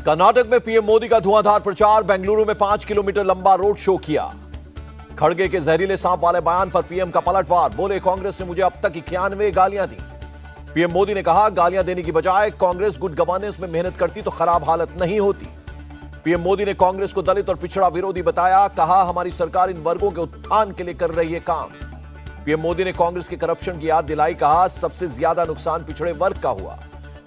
कर्नाटक में पीएम मोदी का धुआंधार प्रचार, बेंगलुरु में 5 किलोमीटर लंबा रोड शो किया। खड़गे के जहरीले सांप वाले बयान पर पीएम का पलटवार, बोले कांग्रेस ने मुझे अब तक 91 गालियां दी। पीएम मोदी ने कहा गालियां देने की बजाय कांग्रेस गुड गवर्नेंस में मेहनत करती तो खराब हालत नहीं होती। पीएम मोदी ने कांग्रेस को दलित और पिछड़ा विरोधी बताया, कहा हमारी सरकार इन वर्गों के उत्थान के लिए कर रही है काम। पीएम मोदी ने कांग्रेस के करप्शन की याद दिलाई, कहा सबसे ज्यादा नुकसान पिछड़े वर्ग का हुआ।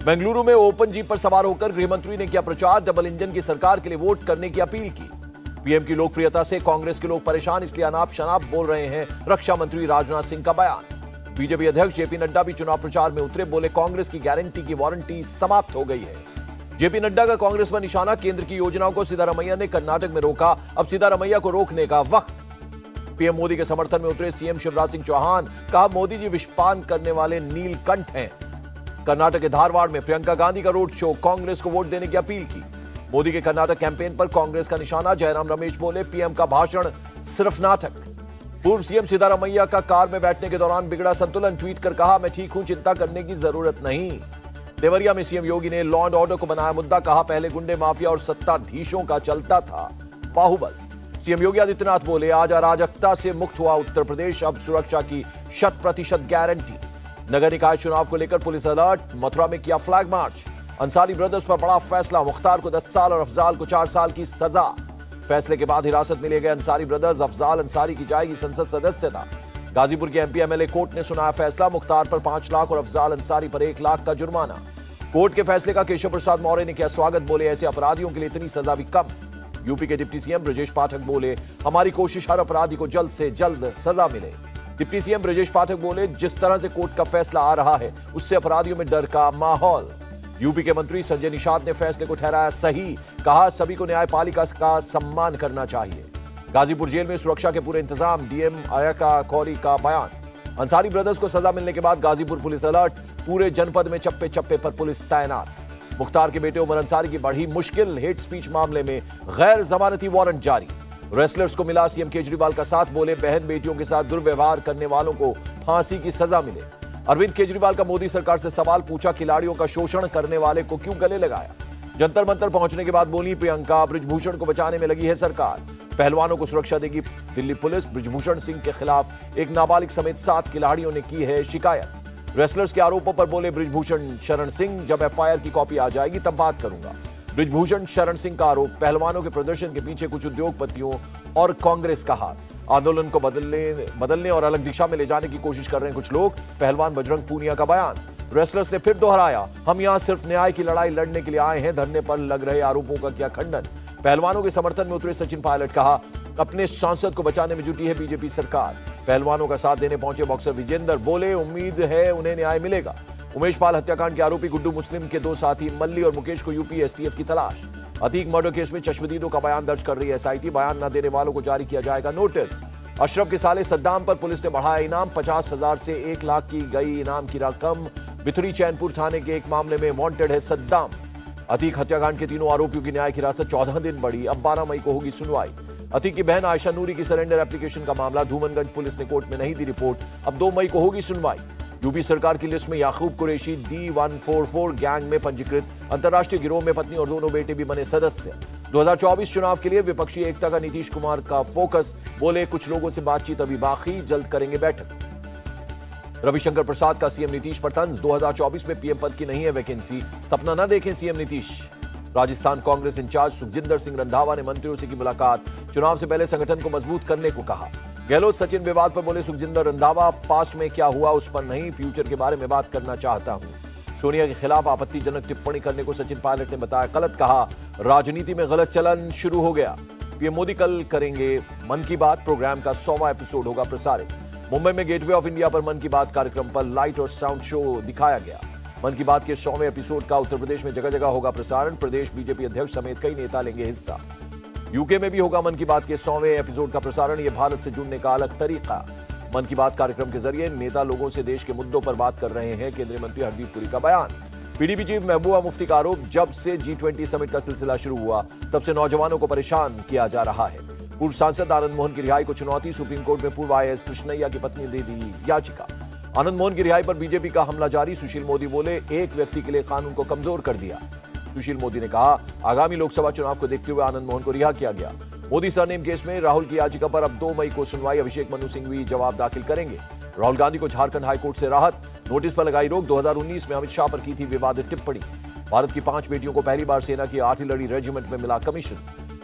बेंगलुरु में ओपन जीप पर सवार होकर गृहमंत्री ने किया प्रचार, डबल इंजन की सरकार के लिए वोट करने की अपील की। पीएम की लोकप्रियता से कांग्रेस के लोग परेशान, इसलिए अनाप शनाप बोल रहे हैं, रक्षा मंत्री राजनाथ सिंह का बयान। बीजेपी अध्यक्ष जेपी नड्डा भी चुनाव प्रचार में उतरे, बोले कांग्रेस की गारंटी की वारंटी समाप्त हो गई है। जेपी नड्डा का कांग्रेस पर निशाना, केंद्र की योजनाओं को सिद्धारमैया ने कर्नाटक में रोका, अब सिद्धारमैया को रोकने का वक्त। पीएम मोदी के समर्थन में उतरे सीएम शिवराज सिंह चौहान, कहा मोदी जी विषपान करने वाले नीलकंठ हैं। कर्नाटक के धारवाड़ में प्रियंका गांधी का रोड शो, कांग्रेस को वोट देने की अपील की। मोदी के कर्नाटक कैंपेन पर कांग्रेस का निशाना, जयराम रमेश बोले पीएम का भाषण सिर्फ नाटक। पूर्व सीएम सिद्धारमैया का कार में बैठने के दौरान बिगड़ा संतुलन, ट्वीट कर कहा मैं ठीक हूं, चिंता करने की जरूरत नहीं। देवरिया में सीएम योगी ने लॉ एंड ऑर्डर को बनाया मुद्दा, कहा पहले गुंडे माफिया और सत्ताधीशों का चलता था बाहुबल। सीएम योगी आदित्यनाथ बोले आज अराजकता से मुक्त हुआ उत्तर प्रदेश, अब सुरक्षा की 100% गारंटी। नगर निकाय चुनाव को लेकर पुलिस अलर्ट, मथुरा में किया फ्लैग मार्च। अंसारी ब्रदर्स पर बड़ा फैसला, मुख्तार को 10 साल और अफजाल को 4 साल की सजा। फैसले के बाद हिरासत में लिए गए अंसारी ब्रदर्स, अफजाल अंसारी की जाएगी संसद सदस्यता। गाजीपुर के एमपी एमएलए कोर्ट ने सुनाया फैसला, मुख्तार पर 5 लाख और अफजाल अंसारी पर 1 लाख का जुर्माना। कोर्ट के फैसले का केशव प्रसाद मौर्य ने किया स्वागत, बोले ऐसे अपराधियों के लिए इतनी सजा भी कम। यूपी के डिप्टी सीएम ब्रजेश पाठक बोले हमारी कोशिश हर अपराधी को जल्द से जल्द सजा मिले। डिप्टी सीएम ब्रजेश पाठक बोले जिस तरह से कोर्ट का फैसला आ रहा है उससे अपराधियों में डर का माहौल। यूपी के मंत्री संजय निषाद ने फैसले को ठहराया सही, कहा सभी को न्यायपालिका का सम्मान करना चाहिए। गाजीपुर जेल में सुरक्षा के पूरे इंतजाम, डीएम अयका कौरी का बयान। अंसारी ब्रदर्स को सजा मिलने के बाद गाजीपुर पुलिस अलर्ट, पूरे जनपद में चप्पे चप्पे पर पुलिस तैनात। मुख्तार के बेटे उमर अंसारी की बढ़ी मुश्किल, हेट स्पीच मामले में गैर जमानती वारंट जारी। रेसलर्स को मिला सीएम केजरीवाल का साथ, बोले बहन बेटियों के साथ दुर्व्यवहार करने वालों को फांसी की सजा मिले। अरविंद केजरीवाल का मोदी सरकार से सवाल, पूछा खिलाड़ियों का शोषण करने वाले को क्यों गले लगाया। जंतर मंतर पहुंचने के बाद बोली प्रियंका, बृजभूषण को बचाने में लगी है सरकार। पहलवानों को सुरक्षा देगी दिल्ली पुलिस, बृजभूषण सिंह के खिलाफ एक नाबालिग समेत 7 खिलाड़ियों ने की है शिकायत। रेसलर्स के आरोपों पर बोले बृजभूषण शरण सिंह, जब एफआईआर की कॉपी आ जाएगी तब बात करूंगा। बृजभूषण शरण सिंह का आरोप, पहलवानों के प्रदर्शन के पीछे कुछ उद्योगपतियों और कांग्रेस का हाथ। आंदोलन को बदलने और अलग दिशा में ले जाने की कोशिश कर रहे हैं कुछ लोग। पहलवान बजरंग पूनिया का बयान। रेसलर से फिर दोहराया, हम यहां सिर्फ न्याय की लड़ाई लड़ने के लिए आए हैं, धरने पर लग रहे आरोपों का किया खंडन। पहलवानों के समर्थन में उतरे सचिन पायलट, कहा अपने सांसद को बचाने में जुटी है बीजेपी सरकार। पहलवानों का साथ देने पहुंचे बॉक्सर विजेंदर, बोले उम्मीद है उन्हें न्याय मिलेगा। उमेश पाल हत्याकांड के आरोपी गुड्डू मुस्लिम के 2 साथी मल्ली और मुकेश को यूपी एसटीएफ की तलाश। अतीक मर्डर केस में चश्मदीदों का बयान दर्ज कर रही है एसआईटी, बयान न देने वालों को जारी किया जाएगा नोटिस। अशरफ के साले सद्दाम पर पुलिस ने बढ़ाया इनाम, 50,000 से 1 लाख की गई इनाम की रकम। बिथरी चैनपुर थाने के एक मामले में वांटेड है सद्दाम। अतीक हत्याकांड के तीनों आरोपियों की न्यायिक हिरासत 14 दिन बढ़ी, अब 12 मई को होगी सुनवाई। अतीक की बहन आयशा नूरी की सरेंडर एप्लीकेशन का मामला, धूमनगंज पुलिस ने कोर्ट में नहीं दी रिपोर्ट, अब 2 मई को होगी सुनवाई। यूपी सरकार की लिस्ट में याकूब कुरैशी D144 गैंग में पंजीकृत अंतर्राष्ट्रीय गिरोह में पत्नी और दोनों बेटे भी बने सदस्य। 2024 चुनाव के लिए विपक्षी एकता का नीतीश कुमार का फोकस, बोले कुछ लोगों से बातचीत अभी बाकी, जल्द करेंगे बैठक। रविशंकर प्रसाद का सीएम नीतीश पर तंज, 2024 में पीएम पद की नहीं है वैकेंसी, सपना न देखें सीएम नीतीश। राजस्थान कांग्रेस इंचार्ज सुखजिंदर सिंह रंधावा ने मंत्रियों से की मुलाकात, चुनाव से पहले संगठन को मजबूत करने को कहा। गहलोत सचिन विवाद पर बोले सुखजिंदर रंधावा, पास्ट में क्या हुआ उस पर नहीं, फ्यूचर के बारे में बात करना चाहता हूं। सोनिया के खिलाफ आपत्तिजनक टिप्पणी करने को सचिन पायलट ने बताया गलत, कहा राजनीति में गलत चलन शुरू हो गया। पीएम मोदी कल करेंगे मन की बात, प्रोग्राम का 100वां एपिसोड होगा प्रसारित। मुंबई में गेटवे ऑफ इंडिया पर मन की बात कार्यक्रम पर लाइट और साउंड शो दिखाया गया। मन की बात के 100वें एपिसोड का उत्तर प्रदेश में जगह जगह होगा प्रसारण, प्रदेश बीजेपी अध्यक्ष समेत कई नेता लेंगे हिस्सा। यूके में भी होगा मन की बात के 100वें एपिसोड का प्रसारण, यह भारत से जुड़ने का अलग तरीका। मन की बात कार्यक्रम के जरिए नेता लोगों से देश के मुद्दों पर बात कर रहे हैं, केंद्रीय मंत्री हरदीप पुरी का बयान। पीडीपी चीफ महबूबा मुफ्ती का आरोप, जब से G20 समिट का सिलसिला शुरू हुआ तब से नौजवानों को परेशान किया जा रहा है। पूर्व सांसद आनंद मोहन की रिहाई को चुनौती, सुप्रीम कोर्ट में पूर्व IAS कृष्णैया की पत्नी ने दी याचिका। आनंद मोहन की रिहाई पर बीजेपी का हमला जारी, सुशील मोदी बोले एक व्यक्ति के लिए कानून को कमजोर कर दिया। सुशील मोदी ने कहा, आगामी लोकसभा चुनाव को देखते हुए आनंद मोहन को रिहा किया गया। मोदी सरनेम केस में राहुल की याचिका पर अब 2 मई को सुनवाई। अभिषेक मनु सिंघवी जवाब दाखिल करेंगे। राहुल गांधी को झारखंड हाईकोर्ट से राहत, नोटिस पर लगाई रोक। 2019 में अमित शाह पर की थी विवादित टिप्पणी। भारत की 5 बेटियों को पहली बार सेना की आर्टिलरी रेजिमेंट में मिला कमीशन।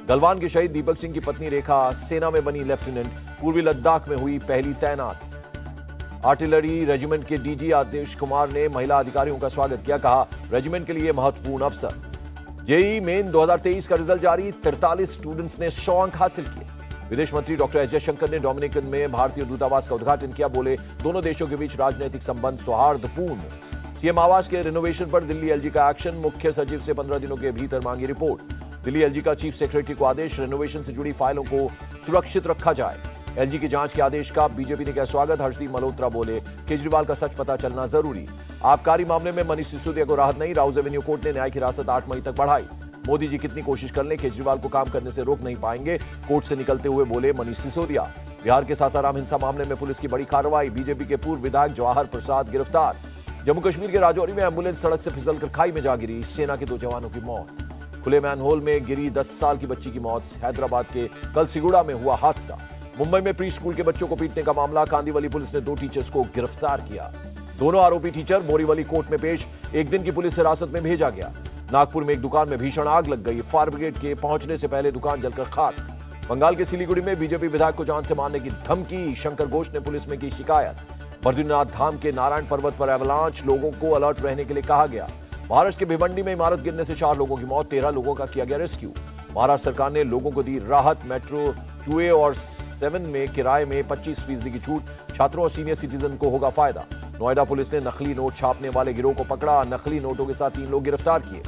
गलवान के शहीद दीपक सिंह की पत्नी रेखा सेना में बनी लेफ्टिनेंट, पूर्वी लद्दाख में हुई पहली तैनात। आर्टिलरी रेजिमेंट के डीजी आदेश कुमार ने महिला अधिकारियों का स्वागत किया, कहा रेजिमेंट के लिए महत्वपूर्ण अवसर। जेईई मेन 2023 का रिजल्ट जारी, 43 स्टूडेंट्स ने 100 अंक हासिल किए। विदेश मंत्री डॉक्टर एस जयशंकर ने डोमिनिकन में भारतीय दूतावास का उद्घाटन किया, बोले दोनों देशों के बीच राजनीतिक संबंध सौहार्दपूर्ण। सीएम आवास के रिनोवेशन पर दिल्ली एलजी का एक्शन, मुख्य सचिव से 15 दिनों के भीतर मांगी रिपोर्ट। दिल्ली एलजी का चीफ सेक्रेटरी को आदेश, रेनोवेशन से जुड़ी फाइलों को सुरक्षित रखा जाए। एलजी की जांच के आदेश का बीजेपी ने किया स्वागत। हर्षदीप मल्होत्रा बोले केजरीवाल का सच पता चलना जरूरी। आबकारी मामले में मनीष सिसोदिया को राहत नहीं, राउज एवेन्यू कोर्ट ने न्यायिक हिरासत 8 मई तक बढ़ाई। मोदी जी कितनी कोशिश कर लें, केजरीवाल को काम करने से रोक नहीं पाएंगे, कोर्ट से निकलते हुए बोले मनीष सिसोदिया। बिहार के सासाराम हिंसा मामले में पुलिस की बड़ी कार्रवाई, बीजेपी के पूर्व विधायक जवाहर प्रसाद गिरफ्तार। जम्मू कश्मीर के राजौरी में एम्बुलेंस सड़क से फिसलकर खाई में जा गिरी, सेना के 2 जवानों की मौत। खुले मैनहोल में गिरी 10 साल की बच्ची की मौत। हैदराबाद के कलसीगुड़ा में हुआ हादसा। मुंबई में प्री स्कूल के बच्चों को पीटने का मामला, कांदीवली पुलिस ने 2 टीचर्स को गिरफ्तार किया। दोनों आरोपी टीचर बोरीवली कोर्ट में पेश, 1 दिन की पुलिस हिरासत में भेजा गया। नागपुर में एक दुकान में भीषण आग लग गई, फायर ब्रिगेड के पहुंचने से पहले दुकान जलकर खाक। बंगाल के सिलीगुड़ी में बीजेपी विधायक को जान से मारने की धमकी, शंकर घोष ने पुलिस में की शिकायत। बद्रीनाथ धाम के नारायण पर्वत पर एवलांच, लोगों को अलर्ट रहने के लिए कहा गया। महाराष्ट्र के भिवंडी में इमारत गिरने से 4 लोगों की मौत, 13 लोगों का किया गया रेस्क्यू। महाराष्ट्र सरकार ने लोगों को दी राहत, मेट्रो 2A और 7 में किराए में 25% की छूट, छात्रों और सीनियर सिटीजन को होगा फायदा। नोएडा पुलिस ने नकली नोट छापने वाले गिरोह को पकड़ा, नकली नोटों के साथ 3 लोग गिरफ्तार किए।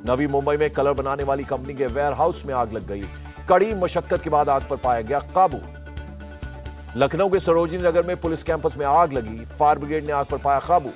नवी मुंबई में कलर बनाने वाली कंपनी के वेयर हाउस में आग लग गई, कड़ी मशक्कत के बाद आग पर पाया गया काबू। लखनऊ के सरोजिनी नगर में पुलिस कैंपस में आग लगी, फायर ब्रिगेड ने आग पर पाया काबू।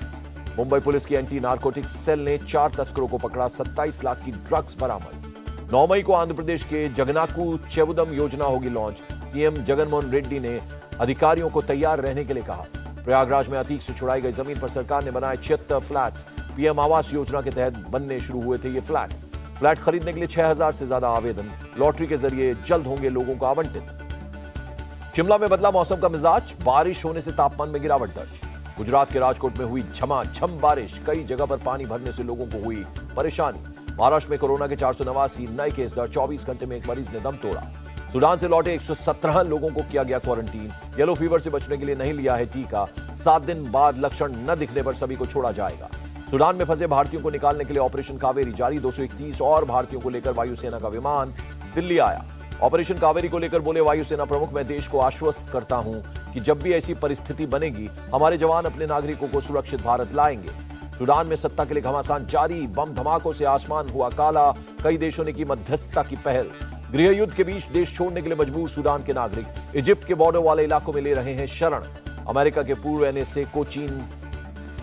मुंबई पुलिस की एंटी नारकोटिक्स सेल ने 4 तस्करों को पकड़ा, 27 लाख की ड्रग्स बरामद। 9 मई को आंध्र प्रदेश के जगनाकू चेवुदम योजना होगी लॉन्च, सीएम जगनमोहन रेड्डी ने अधिकारियों को तैयार रहने के लिए कहा। प्रयागराज में अतीक से छुड़ाई गई जमीन पर सरकार ने बनाए 76 फ्लैट्स, पीएम आवास योजना के तहत बनने शुरू हुए थे ये फ्लैट खरीदने के लिए 6000 से ज्यादा आवेदन, लॉटरी के जरिए जल्द होंगे लोगों को आवंटित। शिमला में बदला मौसम का मिजाज, बारिश होने से तापमान में गिरावट दर्ज। गुजरात के राजकोट में हुई झमाझम बारिश, कई जगह पर पानी भरने से लोगों को हुई परेशानी। महाराष्ट्र में कोरोना के 489 नए केस दर्ज, 24 घंटे में एक मरीज ने दम तोड़ा। सूडान से लौटे 117 लोगों को किया गया क्वारंटीन, येलो फीवर से बचने के लिए नहीं लिया है टीका, 7 दिन बाद लक्षण न दिखने पर सभी को छोड़ा जाएगा। सूडान में फंसे भारतीयों को निकालने के लिए ऑपरेशन कावेरी जारी, 231 और भारतीयों को लेकर वायुसेना का विमान दिल्ली आया। ऑपरेशन कावेरी को लेकर बोले वायुसेना प्रमुख, मैं देश को आश्वस्त करता हूं कि जब भी ऐसी परिस्थिति बनेगी हमारे जवान अपने नागरिकों को सुरक्षित भारत लाएंगे। सूडान में सत्ता के लिए घमासान जारी, बम धमाकों से आसमान हुआ काला, कई देशों ने की मध्यस्थता की पहल। गृह युद्ध के बीच देश छोड़ने के लिए मजबूर सूडान के नागरिक इजिप्ट के बॉर्डर वाले इलाकों में ले रहे हैं शरण। अमेरिका के पूर्व एनएसए को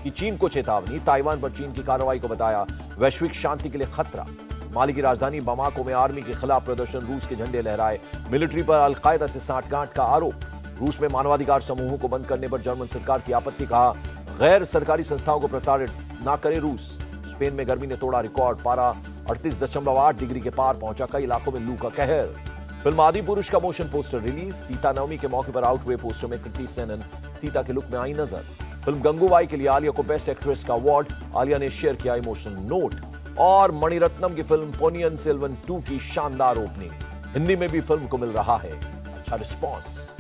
चीन को चेतावनी, ताइवान पर चीन की कार्रवाई को बताया वैश्विक शांति के लिए खतरा। माली की राजधानी बमाको में आर्मी के खिलाफ प्रदर्शन, रूस के झंडे लहराए, मिलिट्री पर अलकायदा से सांठगांठ का आरोप। रूस में मानवाधिकार समूहों को बंद करने पर जर्मन सरकार की आपत्ति, कहा गैर सरकारी संस्थाओं को प्रताड़ित ना करे रूस। स्पेन में गर्मी ने तोड़ा रिकॉर्ड, पारा 38.8 डिग्री के पार पहुंचा, कई इलाकों में लू का कहर। फिल्म आदि पुरुष का मोशन पोस्टर रिलीज, सीता नवमी के मौके पर आउट हुए पोस्टर में कृति सेनन सीता के लुक में आई नजर। फिल्म गंगूबाई के लिए आलिया को बेस्ट एक्ट्रेस का अवार्ड, आलिया ने शेयर किया इमोशनल नोट। और मणिरत्नम की फिल्म पोनियन सेल्वन 2 की शानदार ओपनिंग, हिंदी में भी फिल्म को मिल रहा है अच्छा रिस्पॉन्स।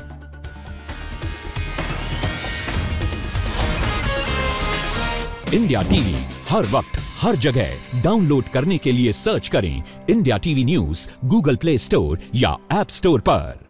इंडिया टीवी हर वक्त हर जगह डाउनलोड करने के लिए सर्च करें India TV news Google play store या ऐप स्टोर पर।